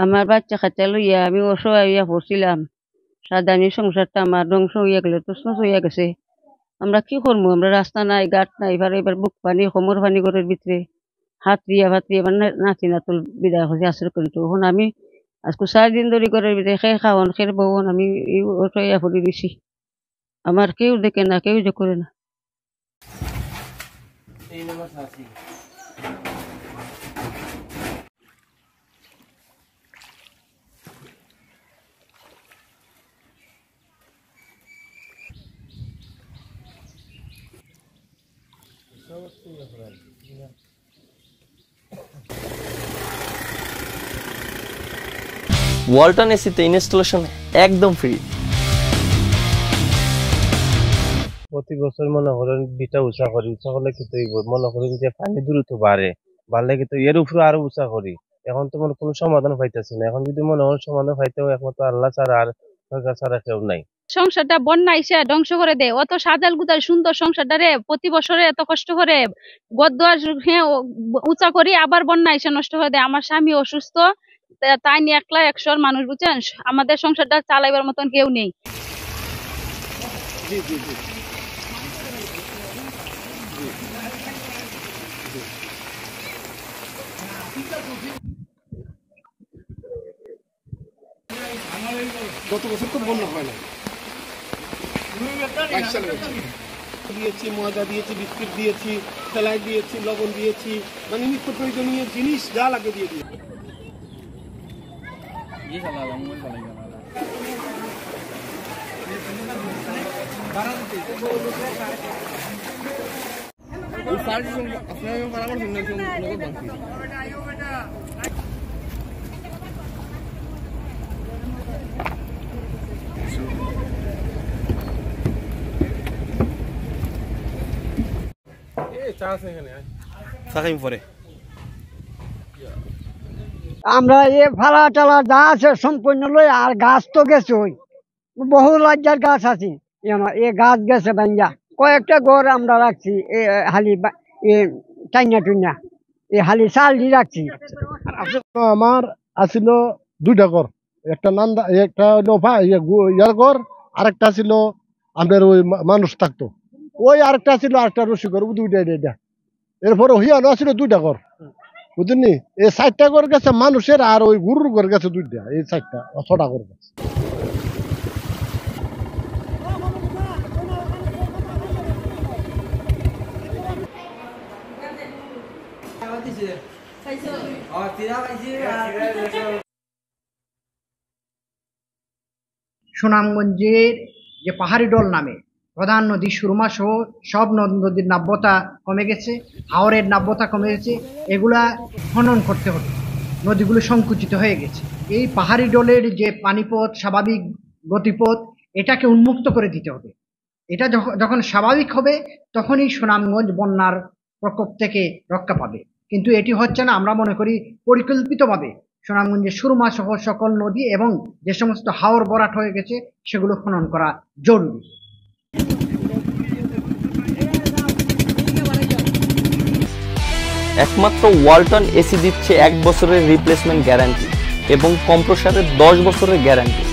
আমার বাচ্চা কাচ্চা লইয়া আমি অসহায় হইয়া পড়ছিলাম। সাদানি সংসারটা আমার ধ্বংস হইয়া গেল, তছনছ হইয়া গেছে। আমরা কি করবো? আমরা রাস্তা নাই, ঘাট নাই, এবার বুক পানি, কোমর পানি ঘরের ভিতরে হাতরিয়া ফাতরিয়া আমার নাতি নাতুল বিদায় হয়েছে আসর কিন্তু এখন আমি আজকে 4 দিন ধরে ঘরের ভিতরে খেয়ে খাওয়ান খেয়ে বউন আমি অসহায় পড়ে দিছি। আমার কেউ দেখে না, কেউ যে করে না। ওয়ালটন এসিতে ইনস্টলেশন একদম ফ্রি। প্রতি বছর মনে করেন বিটা উঁচা করি, উঁচা করলে কিন্তু মনে করেন যে পানি দ্রুত বাড়লে কিন্তু এর উপরে আরো উঁচা করি। এখন তো মনে কোনো সমাধান পাইতেছি না। এখন যদি মনে হয় সমাধান পাইতে হয় একমাত্র আল্লাহ ছাড়া আর সরকার ছাড়া কেউ নাই। সংসারটা বন্যা এসে ধ্বংস করে দেয়। অত সাজাল গুদার সুন্দর সংসারটা রে প্রতি বছরে এত কষ্ট করে গদ্দার উঁচা করি, আবার বন্যা এসে নষ্ট করে দেয়। আমার স্বামী অসুস্থ, তাই নিয়ে একলা 100 মানুষ, বুঝছেন? আমাদের সংসারটা চালাইবার মতন কেউ নেই। গত বছর তো বন্যা হয় না, দিয়েছি ময়দা দিয়েছি, বিস্কুট দিয়েছি, সেলাই দিয়েছি, লবণ দিয়েছি, মানে নিত্য প্রয়োজনীয় জিনিস যা লাগে দিয়ে দিয়েছি। আমরা এ ফালা টালা যা আছে সম্পূর্ণ লই, আর গাছ তো গেছে, ওই বহু লজ্জার গাছ আছে, এ গাছ গেছে ভাঙ্গা। কয়েকটা ঘর আমরা রাখছি, এ হালি টাইনা টুইনা এই হালি চাল দিয়ে রাখছি। আমার আছিল 2টা ঘর, একটা নান্দা, একটা ইয়ার ঘর, আরেকটা ছিল আমাদের ওই মানুষ থাকতো, ওই আরেকটা ছিল আরেকটা রসি ঘর, 2টা। এরপরে হইয়ানো ছিল 2টা ঘর, বুঝলি? এই 4টা ঘর গেছে মানুষের, আর ওই গরুর ঘর গেছে 2টা, এই 6টা ঘর গেছে। সুনামগঞ্জের যে পাহাড়ি ডল নামে প্রধান নদী সুরমা সহ সব নদীর নাব্যতা কমে গেছে, হাওরের নাব্যতা কমে গেছে। এগুলা খনন করতে হতো, নদীগুলো সংকুচিত হয়ে গেছে। এই পাহাড়ি ডলের যে পানিপথ, স্বাভাবিক গতিপথ, এটাকে উন্মুক্ত করে দিতে হবে। এটা যখন স্বাভাবিক হবে তখনই সুনামগঞ্জ বন্যার প্রকোপ থেকে রক্ষা পাবে। কিন্তু এটি হচ্ছে না। আমরা মনে করি পরিকল্পিতভাবে সুনামগঞ্জের সুরমা সহ সকল নদী এবং যে সমস্ত হাওর ভরাট হয়ে গেছে সেগুলো খনন করা জরুরি। একমাত্র ওয়ালটন এসি দিচ্ছে 1 বছরের রিপ্লেসমেন্ট গ্যারান্টি এবং কম্প্রেসারের 10 বছরের গ্যারান্টি।